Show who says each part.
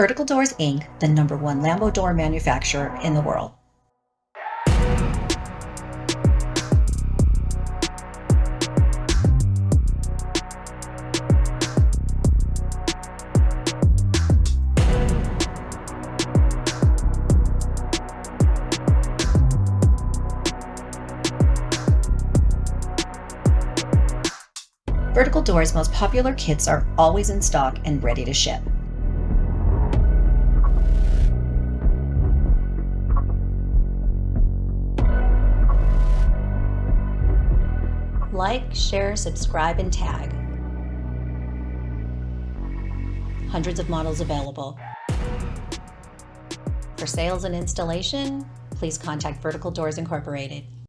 Speaker 1: Vertical Doors Inc., the #1 Lambo door manufacturer in the world. Vertical Doors' most popular kits are always in stock and ready to ship. Like, share, subscribe, and tag. Hundreds of models available. For sales and installation, please contact Vertical Doors Incorporated.